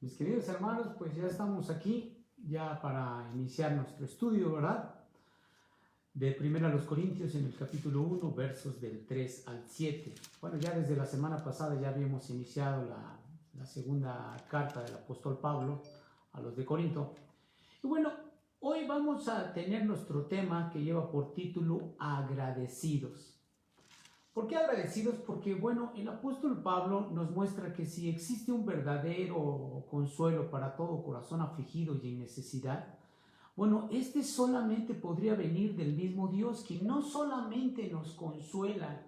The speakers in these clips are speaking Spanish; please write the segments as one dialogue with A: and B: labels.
A: Mis queridos hermanos, pues ya estamos aquí, ya para iniciar nuestro estudio, ¿verdad? De 1 Corintios en el capítulo 1, versos del 3 al 7. Bueno, ya desde la semana pasada ya habíamos iniciado la segunda carta del apóstol Pablo a los de Corinto. Y bueno, hoy vamos a tener nuestro tema que lleva por título Agradecidos. ¿Por qué agradecidos? Porque, bueno, el apóstol Pablo nos muestra que si existe un verdadero consuelo para todo corazón afligido y en necesidad, bueno, este solamente podría venir del mismo Dios, que no solamente nos consuela,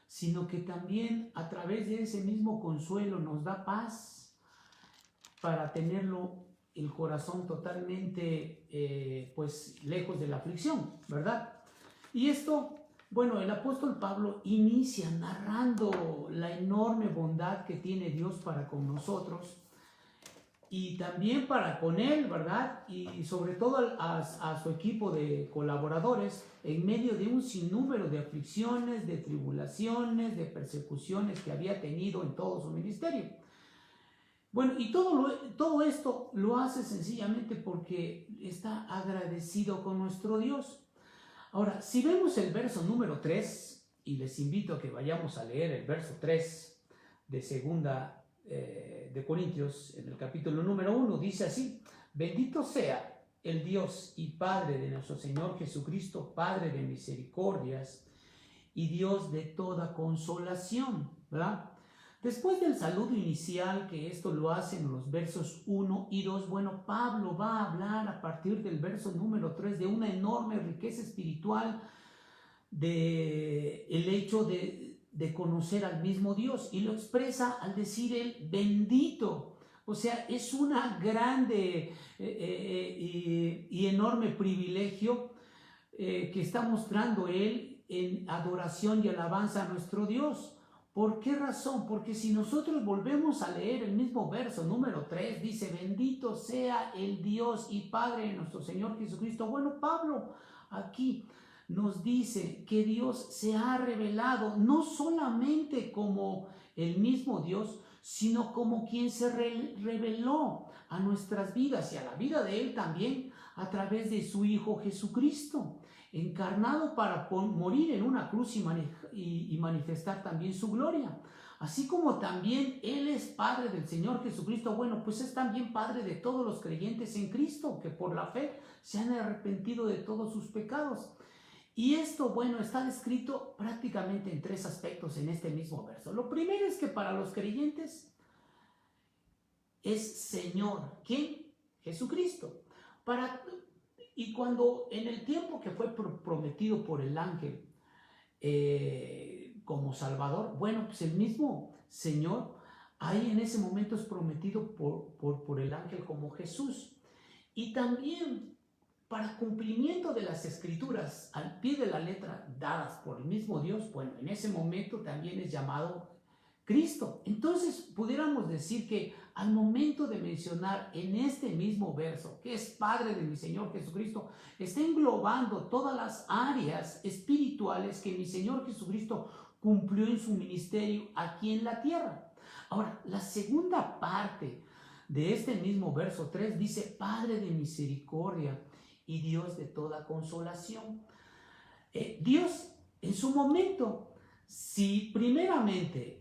A: sino que también a través de ese mismo consuelo nos da paz para tenerlo el corazón totalmente, pues, lejos de la aflicción, ¿verdad? Y esto, bueno, el apóstol Pablo inicia narrando la enorme bondad que tiene Dios para con nosotros y también para con él, ¿verdad? Y sobre todo a su equipo de colaboradores en medio de un sinnúmero de aflicciones, de tribulaciones, de persecuciones que había tenido en todo su ministerio. Bueno, y todo esto lo hace sencillamente porque está agradecido con nuestro Dios. Ahora, si vemos el verso número 3, y les invito a que vayamos a leer el verso 3 de segunda de Corintios, en el capítulo número 1, dice así: bendito sea el Dios y Padre de nuestro Señor Jesucristo, Padre de misericordias y Dios de toda consolación, ¿verdad? Después del saludo inicial, que esto lo hacen los versos 1 y 2, bueno, Pablo va a hablar a partir del verso número 3 de una enorme riqueza espiritual, de el hecho de conocer al mismo Dios, y lo expresa al decir él bendito. O sea, es una grande y enorme privilegio que está mostrando él en adoración y alabanza a nuestro Dios. ¿Por qué razón? Porque si nosotros volvemos a leer el mismo verso número 3, dice: bendito sea el Dios y Padre de nuestro Señor Jesucristo. Bueno, Pablo aquí nos dice que Dios se ha revelado no solamente como el mismo Dios, sino como quien se reveló a nuestras vidas y a la vida de Él también a través de su Hijo Jesucristo, encarnado para morir en una cruz y manifestar también su gloria. Así como también Él es Padre del Señor Jesucristo, bueno, pues es también Padre de todos los creyentes en Cristo, que por la fe se han arrepentido de todos sus pecados. Y esto, bueno, está descrito prácticamente en 3 aspectos en este mismo verso. Lo primero es que para los creyentes es Señor. ¿Quién? Jesucristo. Y cuando en el tiempo que fue prometido por el ángel como Salvador, bueno, pues el mismo Señor ahí en ese momento es prometido por el ángel como Jesús. Y también para cumplimiento de las escrituras al pie de la letra dadas por el mismo Dios, bueno, en ese momento también es llamado Cristo. Entonces pudiéramos decir que al momento de mencionar en este mismo verso que es Padre de mi Señor Jesucristo, está englobando todas las áreas espirituales que mi Señor Jesucristo cumplió en su ministerio aquí en la tierra. Ahora, la segunda parte de este mismo verso 3 dice: Padre de misericordia y Dios de toda consolación. Dios en su momento, si primeramente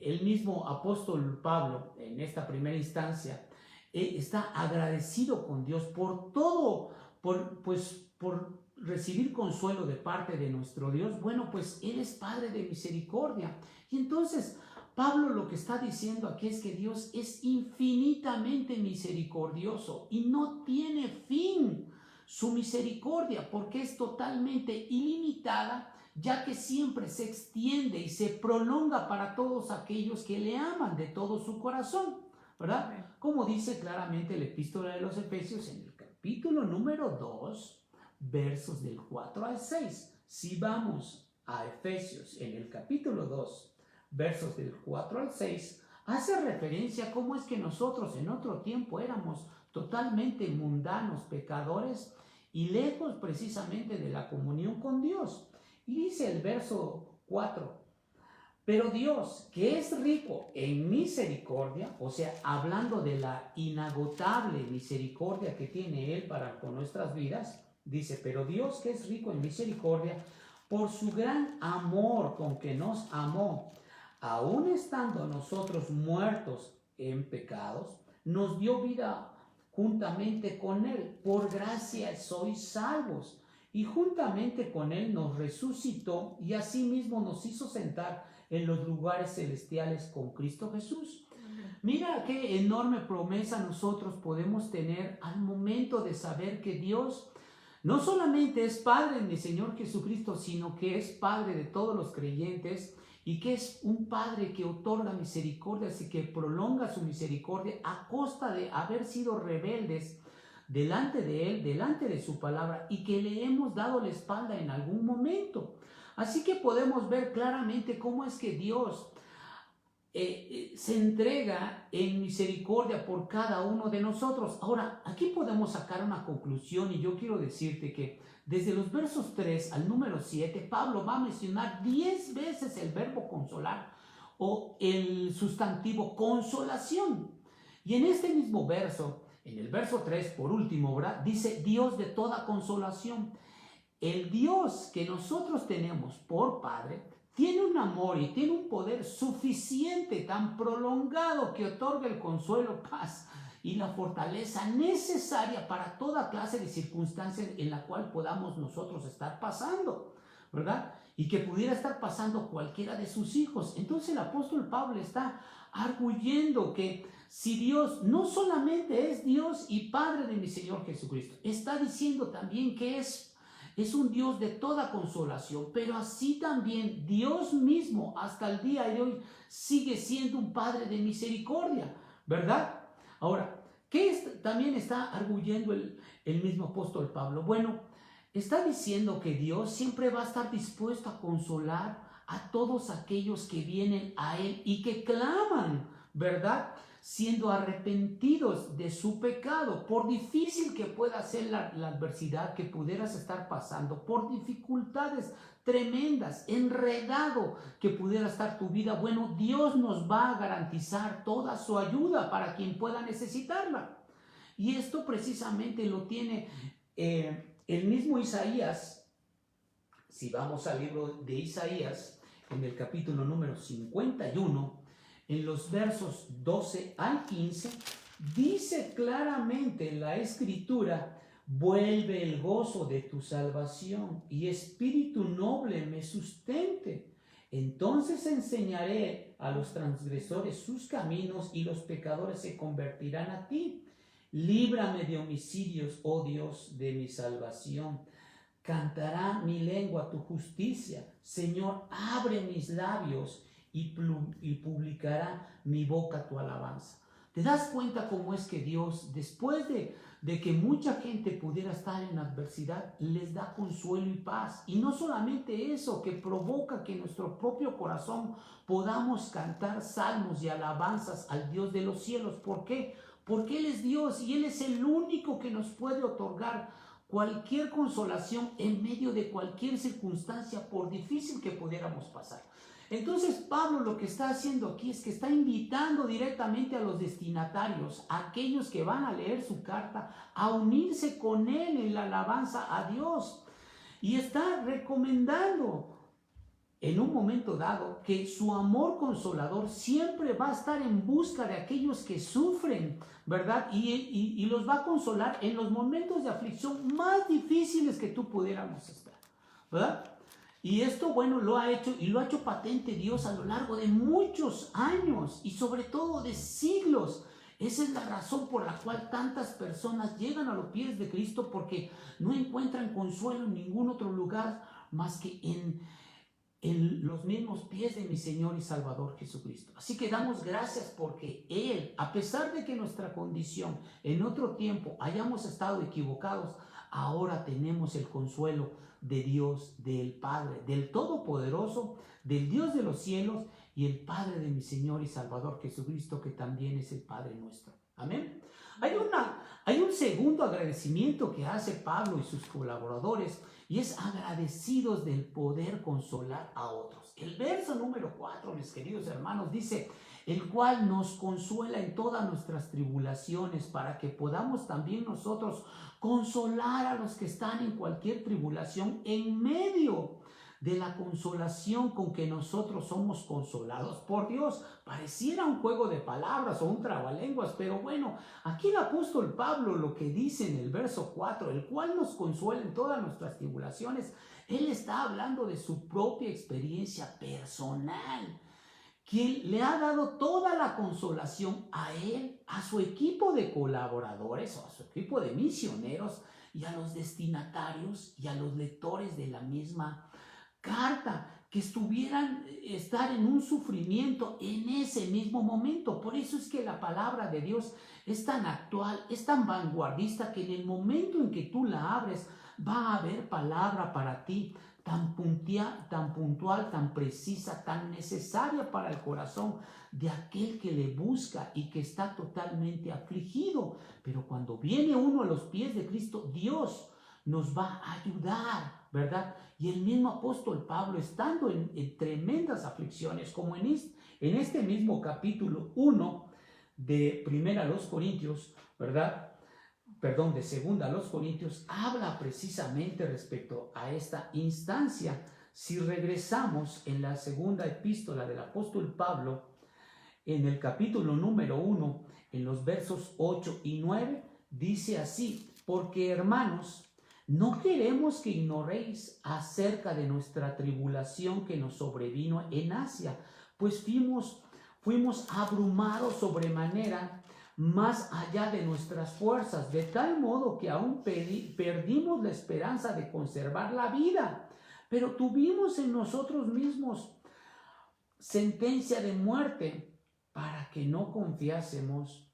A: el mismo apóstol Pablo en esta primera instancia está agradecido con Dios por todo, por recibir consuelo de parte de nuestro Dios, bueno, pues Él es Padre de misericordia. Y entonces Pablo lo que está diciendo aquí es que Dios es infinitamente misericordioso y no tiene fin su misericordia, porque es totalmente ilimitada, ya que siempre se extiende y se prolonga para todos aquellos que le aman de todo su corazón, ¿verdad? Como dice claramente la epístola de los Efesios en el capítulo número 2, versos del 4 al 6. Si vamos a Efesios en el capítulo 2, versos del 4 al 6, hace referencia a cómo es que nosotros en otro tiempo éramos totalmente mundanos, pecadores y lejos precisamente de la comunión con Dios. Y dice el verso 4: Pero Dios, que es rico en misericordia, o sea, hablando de la inagotable misericordia que tiene Él para con nuestras vidas, dice, pero Dios, que es rico en misericordia, por su gran amor con que nos amó, aun estando nosotros muertos en pecados, nos dio vida juntamente con Él. Por gracia sois salvos. Y juntamente con Él nos resucitó y asimismo nos hizo sentar en los lugares celestiales con Cristo Jesús. Mira qué enorme promesa nosotros podemos tener al momento de saber que Dios no solamente es Padre de mi Señor Jesucristo, sino que es Padre de todos los creyentes y que es un Padre que otorga misericordias y que prolonga su misericordia a costa de haber sido rebeldes delante de Él, delante de su palabra, y que le hemos dado la espalda en algún momento. Así que podemos ver claramente cómo es que Dios se entrega en misericordia por cada uno de nosotros. Ahora, aquí podemos sacar una conclusión y yo quiero decirte que desde los versos 3 al número 7, Pablo va a mencionar 10 veces el verbo consolar o el sustantivo consolación. Y en este mismo verso, en el verso 3, por último, ¿verdad?, dice Dios de toda consolación. El Dios que nosotros tenemos por Padre tiene un amor y tiene un poder suficiente, tan prolongado, que otorga el consuelo, paz y la fortaleza necesaria para toda clase de circunstancias en la cual podamos nosotros estar pasando, ¿verdad? Y que pudiera estar pasando cualquiera de sus hijos. Entonces el apóstol Pablo está arguyendo que si Dios no solamente es Dios y Padre de mi Señor Jesucristo, está diciendo también que es un Dios de toda consolación, pero así también Dios mismo hasta el día de hoy sigue siendo un Padre de misericordia, ¿verdad? Ahora, ¿qué también está arguyendo el mismo apóstol Pablo? Bueno, está diciendo que Dios siempre va a estar dispuesto a consolar a todos aquellos que vienen a Él y que claman, ¿verdad?, siendo arrepentidos de su pecado, por difícil que pueda ser la adversidad que pudieras estar pasando, por dificultades tremendas, enredado que pudiera estar tu vida. Bueno, Dios nos va a garantizar toda su ayuda para quien pueda necesitarla. Y esto precisamente lo tiene el mismo Isaías. Si vamos al libro de Isaías, en el capítulo número 51, en los versos 12 al 15, dice claramente en la escritura: vuelve el gozo de tu salvación y espíritu noble me sustente. Entonces enseñaré a los transgresores sus caminos y los pecadores se convertirán a ti. Líbrame de homicidios, oh Dios de mi salvación. Cantará mi lengua tu justicia. Señor, abre mis labios y publicará mi boca tu alabanza. ¿Te das cuenta cómo es que Dios, después de que mucha gente pudiera estar en adversidad, les da consuelo y paz? Y no solamente eso, que provoca que en nuestro propio corazón podamos cantar salmos y alabanzas al Dios de los cielos. ¿Por qué? Porque Él es Dios y Él es el único que nos puede otorgar cualquier consolación en medio de cualquier circunstancia, por difícil que pudiéramos pasar. Entonces Pablo lo que está haciendo aquí es que está invitando directamente a los destinatarios, a aquellos que van a leer su carta, a unirse con él en la alabanza a Dios. Y está recomendando en un momento dado que su amor consolador siempre va a estar en busca de aquellos que sufren, ¿verdad? Y los va a consolar en los momentos de aflicción más difíciles que tú pudiéramos estar, ¿verdad? Y esto, bueno, lo ha hecho patente Dios a lo largo de muchos años y sobre todo de siglos. Esa es la razón por la cual tantas personas llegan a los pies de Cristo, porque no encuentran consuelo en ningún otro lugar más que en los mismos pies de mi Señor y Salvador Jesucristo. Así que damos gracias porque Él, a pesar de que nuestra condición en otro tiempo hayamos estado equivocados, ahora tenemos el consuelo de Dios, del Padre, del Todopoderoso, del Dios de los cielos y el Padre de mi Señor y Salvador Jesucristo, que también es el Padre nuestro. Amén. Hay un segundo agradecimiento que hace Pablo y sus colaboradores, y es agradecidos del poder consolar a otros. El verso número 4, mis queridos hermanos, dice: el cual nos consuela en todas nuestras tribulaciones, para que podamos también nosotros consolar a los que están en cualquier tribulación, en medio de la consolación con que nosotros somos consolados por Dios. Pareciera un juego de palabras o un trabalenguas, pero bueno, aquí el apóstol Pablo lo que dice en el verso 4, el cual nos consuela en todas nuestras tribulaciones, él está hablando de su propia experiencia personal, quien le ha dado toda la consolación a él, a su equipo de colaboradores, o a su equipo de misioneros, y a los destinatarios y a los lectores de la misma carta, que estar en un sufrimiento en ese mismo momento. Por eso es que la palabra de Dios es tan actual, es tan vanguardista, que en el momento en que tú la abres, va a haber palabra para ti, tan puntual, tan precisa, tan necesaria para el corazón de aquel que le busca y que está totalmente afligido. Pero cuando viene uno a los pies de Cristo, Dios nos va a ayudar, ¿verdad? Y el mismo apóstol Pablo, estando en tremendas aflicciones, como en este mismo capítulo 1 de Primera a los Corintios, ¿verdad? Perdón, de Segunda a los Corintios, habla precisamente respecto a esta instancia. Si regresamos en la segunda epístola del apóstol Pablo, en el capítulo número 1, en los versos 8 y 9, dice así: porque, hermanos, no queremos que ignoréis acerca de nuestra tribulación que nos sobrevino en Asia, pues fuimos abrumados sobremanera, más allá de nuestras fuerzas, de tal modo que aún perdimos la esperanza de conservar la vida, pero tuvimos en nosotros mismos sentencia de muerte, para que no confiásemos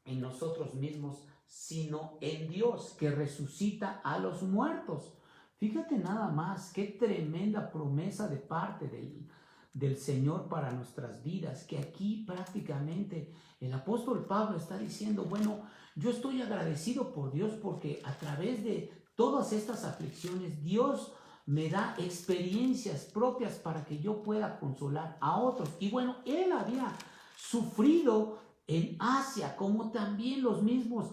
A: en nosotros mismos, sino en Dios, que resucita a los muertos. Fíjate nada más, qué tremenda promesa de parte del Señor para nuestras vidas, que aquí prácticamente el apóstol Pablo está diciendo: bueno, yo estoy agradecido por Dios, porque a través de todas estas aflicciones, Dios me da experiencias propias para que yo pueda consolar a otros. Y bueno, él había sufrido en Asia, como también los mismos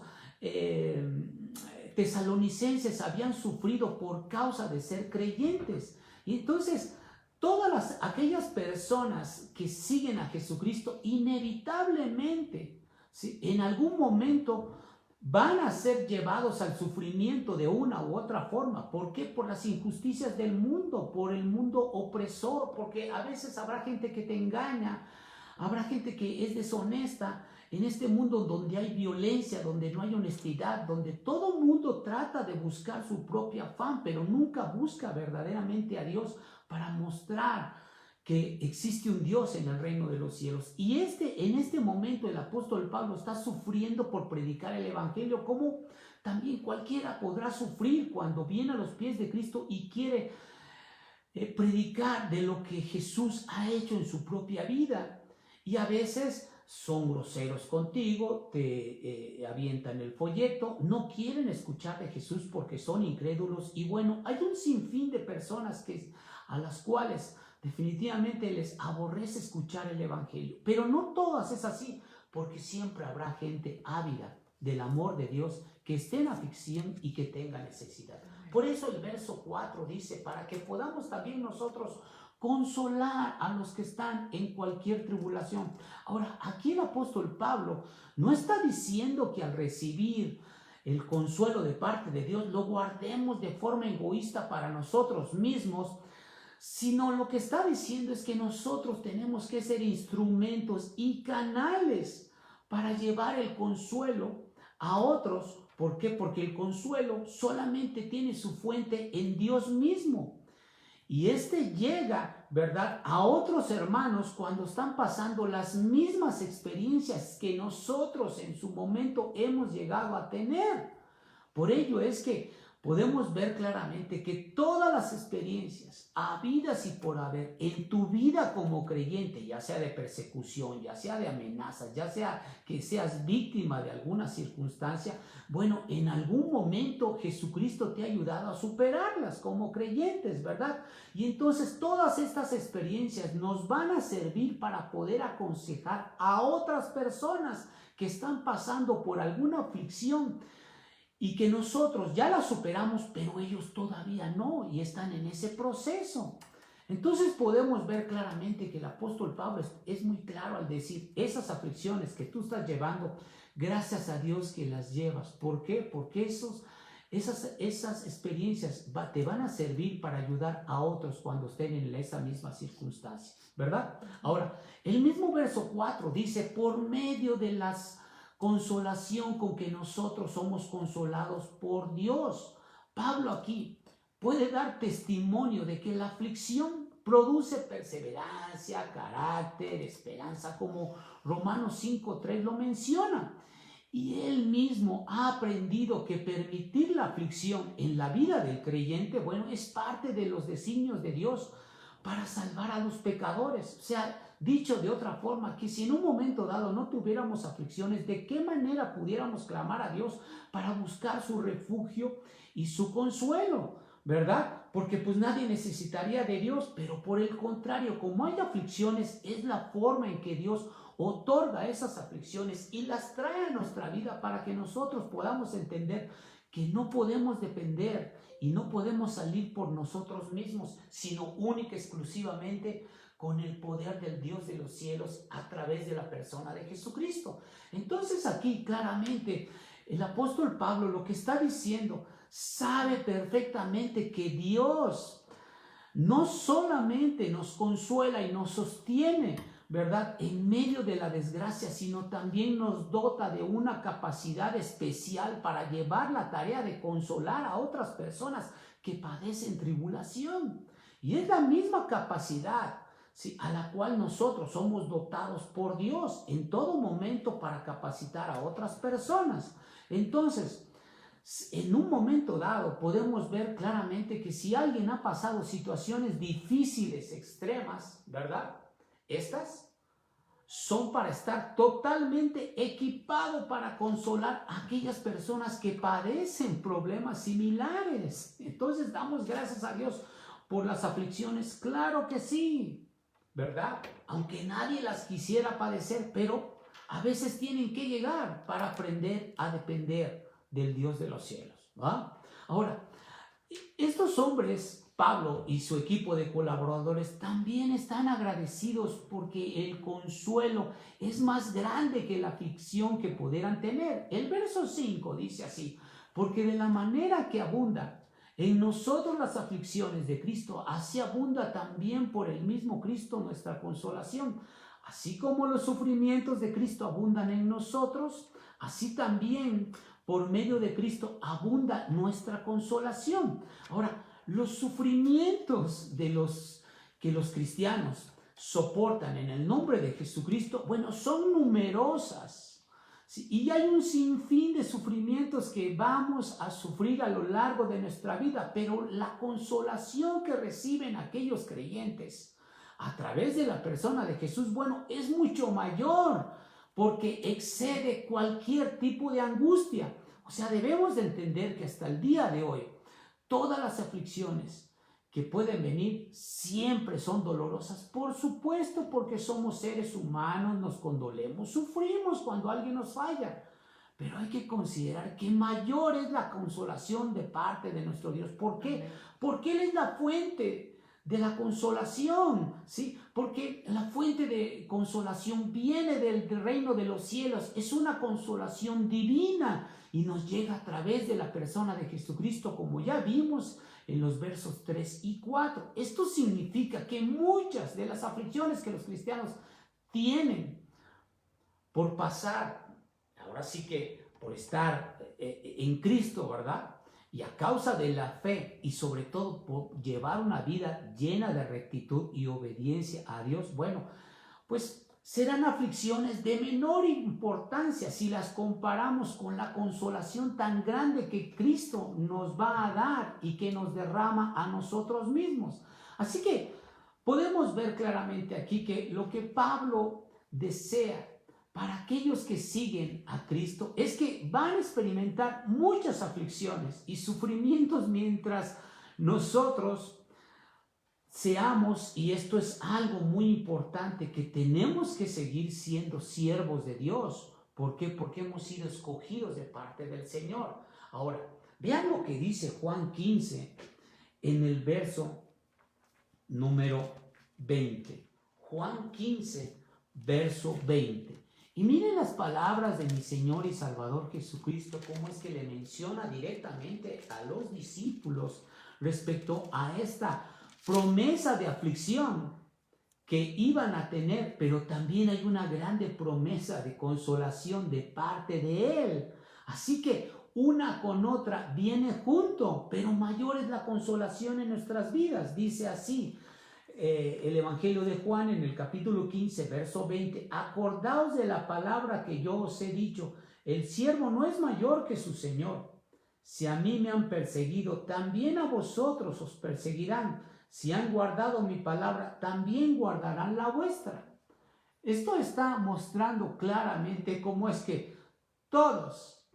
A: tesalonicenses habían sufrido por causa de ser creyentes. Y entonces, todas aquellas personas que siguen a Jesucristo, inevitablemente, ¿sí?, en algún momento van a ser llevados al sufrimiento de una u otra forma. ¿Por qué? Por las injusticias del mundo, por el mundo opresor, porque a veces habrá gente que te engaña, habrá gente que es deshonesta. En este mundo donde hay violencia, donde no hay honestidad, donde todo mundo trata de buscar su propio afán, pero nunca busca verdaderamente a Dios para mostrar que existe un Dios en el reino de los cielos. Y en este momento el apóstol Pablo está sufriendo por predicar el evangelio, como también cualquiera podrá sufrir cuando viene a los pies de Cristo y quiere predicar de lo que Jesús ha hecho en su propia vida. Y a veces son groseros contigo, te avientan el folleto, no quieren escuchar de Jesús porque son incrédulos. Y bueno, hay un sinfín de personas a las cuales definitivamente les aborrece escuchar el evangelio. Pero no todas es así, porque siempre habrá gente ávida del amor de Dios, que esté en aflicción y que tenga necesidad. Por eso el verso 4 dice: para que podamos también nosotros consolar a los que están en cualquier tribulación. Ahora, aquí el apóstol Pablo no está diciendo que al recibir el consuelo de parte de Dios lo guardemos de forma egoísta para nosotros mismos, sino lo que está diciendo es que nosotros tenemos que ser instrumentos y canales para llevar el consuelo a otros. ¿Por qué? Porque el consuelo solamente tiene su fuente en Dios mismo. Y llega, ¿verdad?, a otros hermanos cuando están pasando las mismas experiencias que nosotros en su momento hemos llegado a tener. Por ello es que podemos ver claramente que todas las experiencias habidas y por haber en tu vida como creyente, ya sea de persecución, ya sea de amenazas, ya sea que seas víctima de alguna circunstancia, bueno, en algún momento Jesucristo te ha ayudado a superarlas como creyentes, ¿verdad? Y entonces todas estas experiencias nos van a servir para poder aconsejar a otras personas que están pasando por alguna aflicción y que nosotros ya la superamos, pero ellos todavía no y están en ese proceso. Entonces podemos ver claramente que el apóstol Pablo es muy claro al decir, esas aflicciones que tú estás llevando, gracias a Dios que las llevas. ¿Por qué? Porque esas experiencias te van a servir para ayudar a otros cuando estén en esa misma circunstancia, ¿verdad? Ahora, el mismo verso 4 dice, por medio de las consolación con que nosotros somos consolados por Dios. Pablo aquí puede dar testimonio de que la aflicción produce perseverancia, carácter, esperanza, como Romanos 5:3 lo menciona. Y él mismo ha aprendido que permitir la aflicción en la vida del creyente, bueno, es parte de los designios de Dios para salvar a los pecadores. O sea, dicho de otra forma, que si en un momento dado no tuviéramos aflicciones, ¿de qué manera pudiéramos clamar a Dios para buscar su refugio y su consuelo? ¿Verdad? Porque pues nadie necesitaría de Dios, pero por el contrario, como hay aflicciones, es la forma en que Dios otorga esas aflicciones y las trae a nuestra vida para que nosotros podamos entender que no podemos depender y no podemos salir por nosotros mismos, sino única y exclusivamente con el poder del Dios de los cielos a través de la persona de Jesucristo. Entonces aquí claramente el apóstol Pablo lo que está diciendo, sabe perfectamente que Dios no solamente nos consuela y nos sostiene, ¿verdad?, en medio de la desgracia, sino también nos dota de una capacidad especial para llevar la tarea de consolar a otras personas que padecen tribulación. Y es la misma capacidad, ¿sí?, a la cual nosotros somos dotados por Dios en todo momento para capacitar a otras personas. Entonces, en un momento dado podemos ver claramente que si alguien ha pasado situaciones difíciles, extremas, ¿verdad?, estas son para estar totalmente equipado para consolar a aquellas personas que padecen problemas similares. Entonces damos gracias a Dios por las aflicciones, claro que sí, ¿verdad? Aunque nadie las quisiera padecer, pero a veces tienen que llegar para aprender a depender del Dios de los cielos, ¿va? Ahora, estos hombres, Pablo y su equipo de colaboradores, también están agradecidos porque el consuelo es más grande que la aflicción que pudieran tener. El verso 5 dice así, porque de la manera que abunda en nosotros las aflicciones de Cristo, así abunda también por el mismo Cristo nuestra consolación. Así como los sufrimientos de Cristo abundan en nosotros, así también por medio de Cristo abunda nuestra consolación. Ahora, los sufrimientos que los cristianos soportan en el nombre de Jesucristo, bueno, son numerosas. ¿Sí? Y hay un sinfín de sufrimientos que vamos a sufrir a lo largo de nuestra vida, pero la consolación que reciben aquellos creyentes a través de la persona de Jesús, bueno, es mucho mayor, porque excede cualquier tipo de angustia. O sea, debemos de entender que hasta el día de hoy, todas las aflicciones que pueden venir siempre son dolorosas, por supuesto, porque somos seres humanos, nos condolemos, sufrimos cuando alguien nos falla, pero hay que considerar que mayor es la consolación de parte de nuestro Dios. ¿Por qué? Porque Él es la fuente de la consolación, ¿sí? Porque la fuente de consolación viene del reino de los cielos, es una consolación divina y nos llega a través de la persona de Jesucristo, como ya vimos en los versos 3 y 4. Esto significa que muchas de las aflicciones que los cristianos tienen por pasar, ahora sí que por estar en Cristo, ¿verdad?, y a causa de la fe y sobre todo por llevar una vida llena de rectitud y obediencia a Dios, bueno, pues serán aflicciones de menor importancia si las comparamos con la consolación tan grande que Cristo nos va a dar y que nos derrama a nosotros mismos. Así que podemos ver claramente aquí que lo que Pablo desea para aquellos que siguen a Cristo es que van a experimentar muchas aflicciones y sufrimientos mientras nosotros seamos, y esto es algo muy importante, que tenemos que seguir siendo siervos de Dios. ¿Por qué? Porque hemos sido escogidos de parte del Señor. Ahora, vean lo que dice Juan 15 en el verso número 20. Juan 15, verso 20. Y miren las palabras de mi Señor y Salvador Jesucristo, cómo es que le menciona directamente a los discípulos respecto a esta promesa de aflicción que iban a tener, pero también hay una grande promesa de consolación de parte de Él. Así que una con otra viene junto, pero mayor es la consolación en nuestras vidas. Dice así el Evangelio de Juan en el capítulo 15, verso 20. Acordaos de la palabra que yo os he dicho, el siervo no es mayor que su Señor. Si a mí me han perseguido, también a vosotros os perseguirán. Si han guardado mi palabra, también guardarán la vuestra. Esto está mostrando claramente cómo es que todas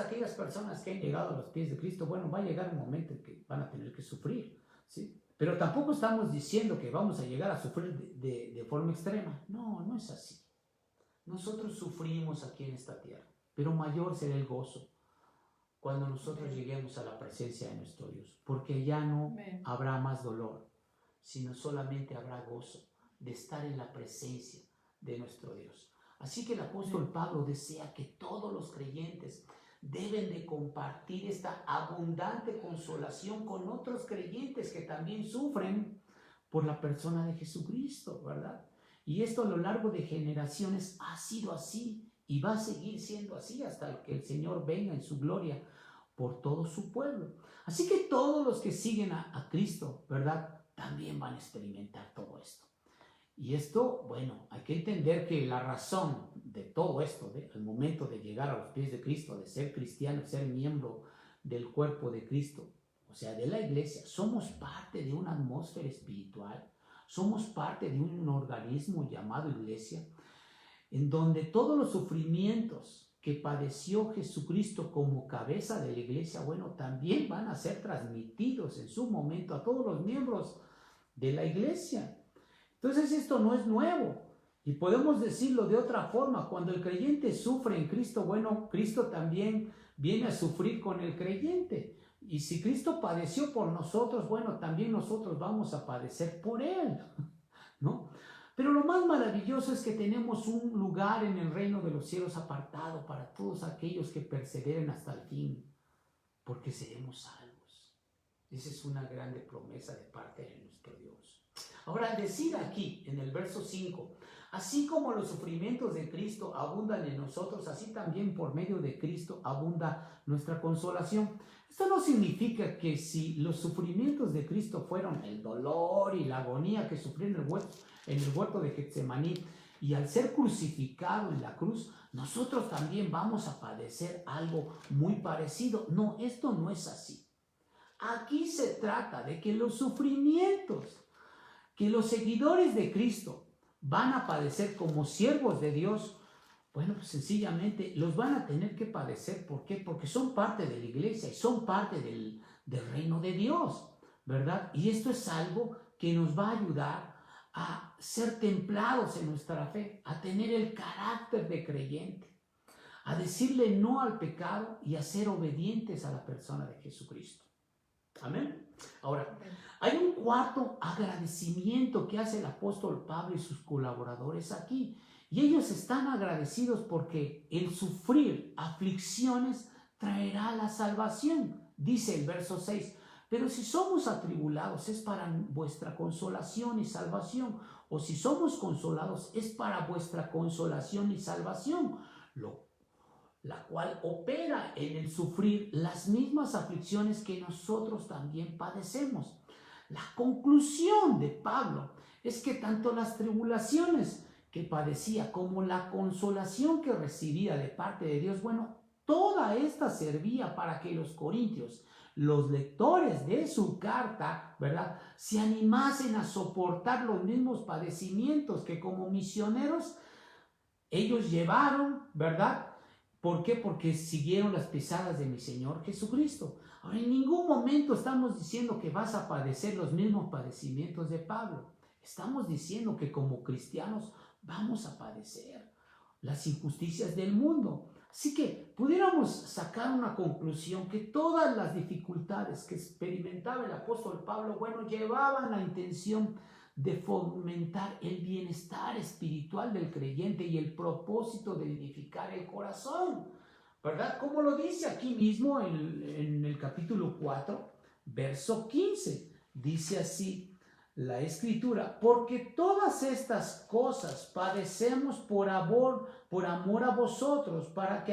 A: aquellas personas que han llegado a los pies de Cristo, bueno, va a llegar un momento en que van a tener que sufrir, ¿sí? Pero tampoco estamos diciendo que vamos a llegar a sufrir de forma extrema. No, no es así. Nosotros sufrimos aquí en esta tierra, pero mayor será el gozo cuando nosotros lleguemos a la presencia de nuestro Dios, porque ya no habrá más dolor, sino solamente habrá gozo de estar en la presencia de nuestro Dios. Así que el apóstol Pablo desea que todos los creyentes deben de compartir esta abundante consolación con otros creyentes que también sufren por la persona de Jesucristo, ¿verdad? Y esto a lo largo de generaciones ha sido así. Y va a seguir siendo así hasta que el Señor venga en su gloria por todo su pueblo. Así que todos los que siguen a Cristo, ¿verdad? También van a experimentar todo esto. Y esto, bueno, hay que entender que la razón de todo esto, al momento de llegar a los pies de Cristo, de ser cristiano, ser miembro del cuerpo de Cristo, o sea, de la iglesia, somos parte de una atmósfera espiritual, somos parte de un organismo llamado iglesia, en donde todos los sufrimientos que padeció Jesucristo como cabeza de la iglesia, bueno, también van a ser transmitidos en su momento a todos los miembros de la iglesia. Entonces esto no es nuevo y podemos decirlo de otra forma. Cuando el creyente sufre en Cristo, bueno, Cristo también viene a sufrir con el creyente. Y si Cristo padeció por nosotros, bueno, también nosotros vamos a padecer por Él, ¿no? Pero lo más maravilloso es que tenemos un lugar en el reino de los cielos apartado para todos aquellos que perseveren hasta el fin, porque seremos salvos. Esa es una grande promesa de parte de nuestro Dios. Ahora, decir aquí en el verso 5, así como los sufrimientos de Cristo abundan en nosotros, así también por medio de Cristo abunda nuestra consolación. Esto no significa que si los sufrimientos de Cristo fueron el dolor y la agonía que sufrió en el huerto de Getsemaní, y al ser crucificado en la cruz, nosotros también vamos a padecer algo muy parecido. No, esto no es así. Aquí se trata de que los sufrimientos que los seguidores de Cristo van a padecer como siervos de Dios, bueno, pues sencillamente los van a tener que padecer. ¿Por qué? Porque son parte de la iglesia y son parte del reino de Dios, ¿verdad? Y esto es algo que nos va a ayudar a ser templados en nuestra fe, a tener el carácter de creyente, a decirle no al pecado y a ser obedientes a la persona de Jesucristo. Amén. Ahora, hay un cuarto agradecimiento que hace el apóstol Pablo y sus colaboradores aquí. Y ellos están agradecidos porque el sufrir aflicciones traerá la salvación. Dice el verso 6, pero si somos atribulados es para vuestra consolación y salvación. O si somos consolados es para vuestra consolación y salvación. La cual opera en el sufrir las mismas aflicciones que nosotros también padecemos. La conclusión de Pablo es que tanto las tribulaciones que padecía como la consolación que recibía de parte de Dios, bueno, toda esta servía para que los corintios, los lectores de su carta, ¿verdad?, se animasen a soportar los mismos padecimientos que como misioneros ellos llevaron, ¿verdad? ¿Por qué? Porque siguieron las pisadas de mi Señor Jesucristo. Ahora, en ningún momento estamos diciendo que vas a padecer los mismos padecimientos de Pablo. Estamos diciendo que como cristianos vamos a padecer las injusticias del mundo. Así que pudiéramos sacar una conclusión que todas las dificultades que experimentaba el apóstol Pablo, bueno, llevaban la intención de fomentar el bienestar espiritual del creyente y el propósito de edificar el corazón, ¿verdad? Como lo dice aquí mismo en el capítulo 4, verso 15. Dice así la Escritura: porque todas estas cosas padecemos por amor a vosotros, para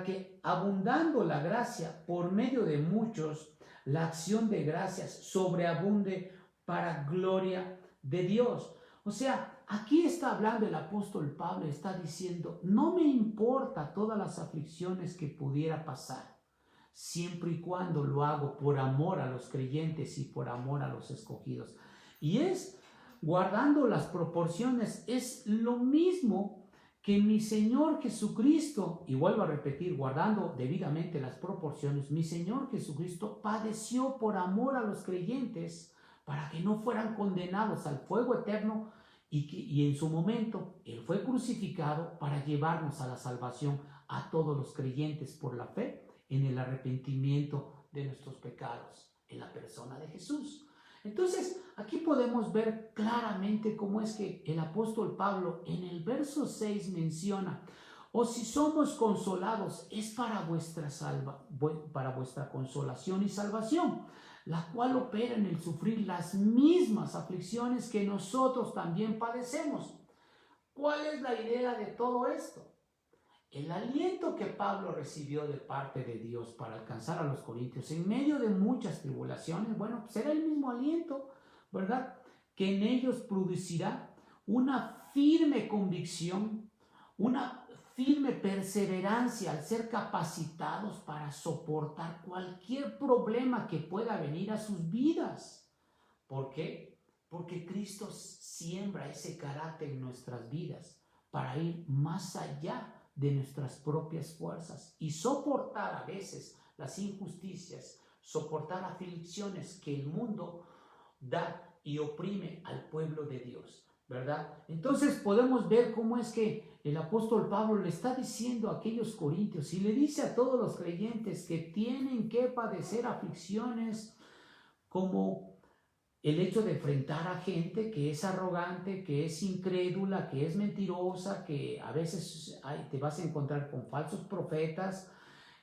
A: que abundando la gracia por medio de muchos, la acción de gracias sobreabunde para gloria de Dios. O sea, aquí está hablando el apóstol Pablo, está diciendo, no me importa todas las aflicciones que pudiera pasar, siempre y cuando lo hago por amor a los creyentes y por amor a los escogidos. Y es guardando las proporciones, es lo mismo que mi Señor Jesucristo, y vuelvo a repetir, guardando debidamente las proporciones, mi Señor Jesucristo padeció por amor a los creyentes para que no fueran condenados al fuego eterno y en su momento Él fue crucificado para llevarnos a la salvación a todos los creyentes por la fe en el arrepentimiento de nuestros pecados en la persona de Jesús. Entonces, aquí podemos ver claramente cómo es que el apóstol Pablo en el verso 6 menciona: o si somos consolados, es para vuestra consolación y salvación, la cual opera en el sufrir las mismas aflicciones que nosotros también padecemos. ¿Cuál es la idea de todo esto? El aliento que Pablo recibió de parte de Dios para alcanzar a los corintios en medio de muchas tribulaciones, bueno, pues era el mismo aliento, ¿verdad?, que en ellos producirá una firme convicción, una firme perseverancia al ser capacitados para soportar cualquier problema que pueda venir a sus vidas. ¿Por qué? Porque Cristo siembra ese carácter en nuestras vidas para ir más allá de nuestras propias fuerzas y soportar a veces las injusticias, soportar aflicciones que el mundo da y oprime al pueblo de Dios, ¿verdad? Entonces podemos ver cómo es que el apóstol Pablo le está diciendo a aquellos corintios y le dice a todos los creyentes que tienen que padecer aflicciones, como el hecho de enfrentar a gente que es arrogante, que es incrédula, que es mentirosa, que a veces te vas a encontrar con falsos profetas,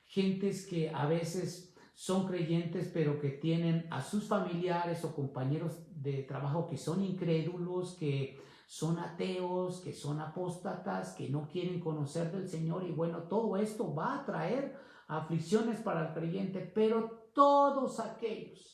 A: gentes que a veces son creyentes pero que tienen a sus familiares o compañeros de trabajo que son incrédulos, que son ateos, que son apóstatas, que no quieren conocer del Señor. Y bueno, todo esto va a traer aflicciones para el creyente, pero todos aquellos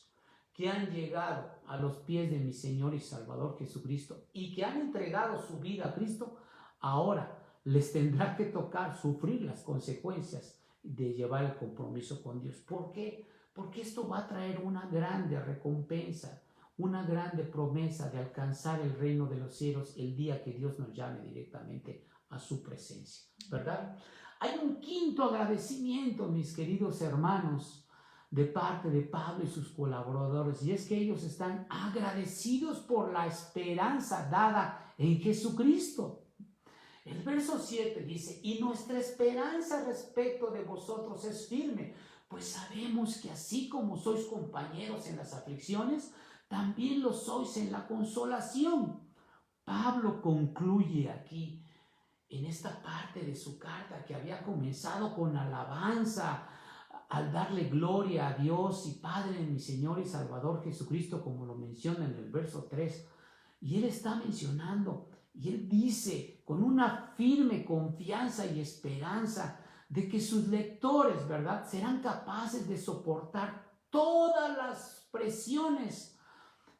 A: que han llegado a los pies de mi Señor y Salvador Jesucristo y que han entregado su vida a Cristo, ahora les tendrá que tocar sufrir las consecuencias de llevar el compromiso con Dios. ¿Por qué? Porque esto va a traer una grande recompensa, una grande promesa de alcanzar el reino de los cielos el día que Dios nos llame directamente a su presencia, ¿verdad? Hay un quinto agradecimiento, mis queridos hermanos, de parte de Pablo y sus colaboradores, y es que ellos están agradecidos por la esperanza dada en Jesucristo. El verso 7 dice: y nuestra esperanza respecto de vosotros es firme, pues sabemos que así como sois compañeros en las aflicciones, también lo sois en la consolación. Pablo concluye aquí, en esta parte de su carta, que había comenzado con alabanza, al darle gloria a Dios y Padre de mi Señor y Salvador Jesucristo, como lo menciona en el verso 3. Y él está mencionando, y él dice con una firme confianza y esperanza de que sus lectores, ¿verdad?, serán capaces de soportar todas las presiones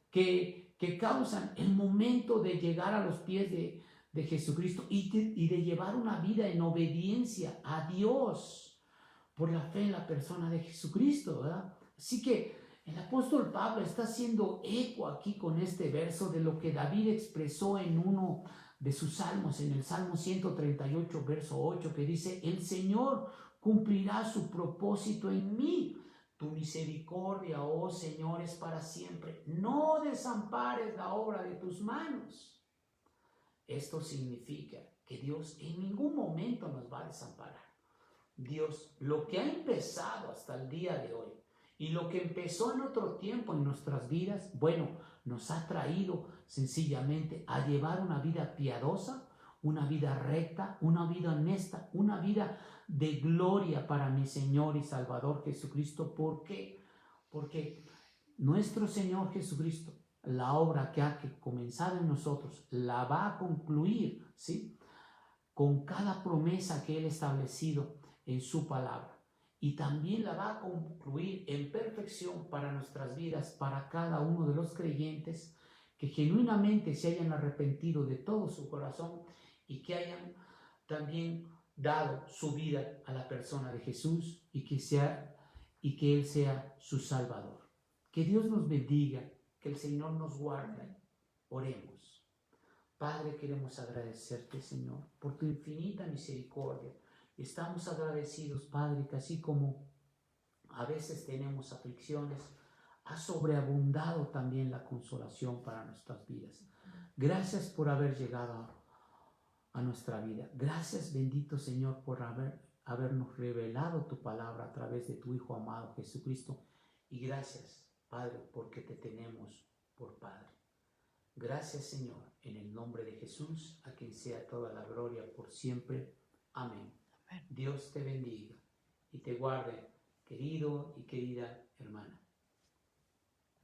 A: que que causan el momento de llegar a los pies de Jesucristo y de llevar una vida en obediencia a Dios por la fe en la persona de Jesucristo, ¿verdad? Así que el apóstol Pablo está haciendo eco aquí con este verso de lo que David expresó en uno de sus salmos, en el Salmo 138, verso 8, que dice: el Señor cumplirá su propósito en mí. Tu misericordia, oh Señor, es para siempre. No desampares la obra de tus manos. Esto significa que Dios en ningún momento nos va a desamparar. Dios, lo que ha empezado hasta el día de hoy y lo que empezó en otro tiempo en nuestras vidas, bueno, nos ha traído sencillamente a llevar una vida piadosa, una vida recta, una vida honesta, una vida de gloria para mi Señor y Salvador Jesucristo. ¿Por qué? Porque nuestro Señor Jesucristo, la obra que ha comenzado en nosotros, la va a concluir, ¿sí?, con cada promesa que Él ha establecido en su palabra. Y también la va a concluir en perfección para nuestras vidas, para cada uno de los creyentes que genuinamente se hayan arrepentido de todo su corazón y que hayan también dado su vida a la persona de Jesús y que Él sea su Salvador. Que Dios nos bendiga, que el Señor nos guarde. Oremos. Padre, queremos agradecerte, Señor, por tu infinita misericordia. Estamos agradecidos, Padre, que así como a veces tenemos aflicciones, ha sobreabundado también la consolación para nuestras vidas. Gracias por haber llegado a nuestra vida. Gracias, bendito Señor, por habernos revelado tu palabra a través de tu Hijo amado Jesucristo. Y gracias, Padre, porque te tenemos por Padre. Gracias, Señor, en el nombre de Jesús, a quien sea toda la gloria por siempre. Amén. Amén. Dios te bendiga y te guarde, querido y querida hermana.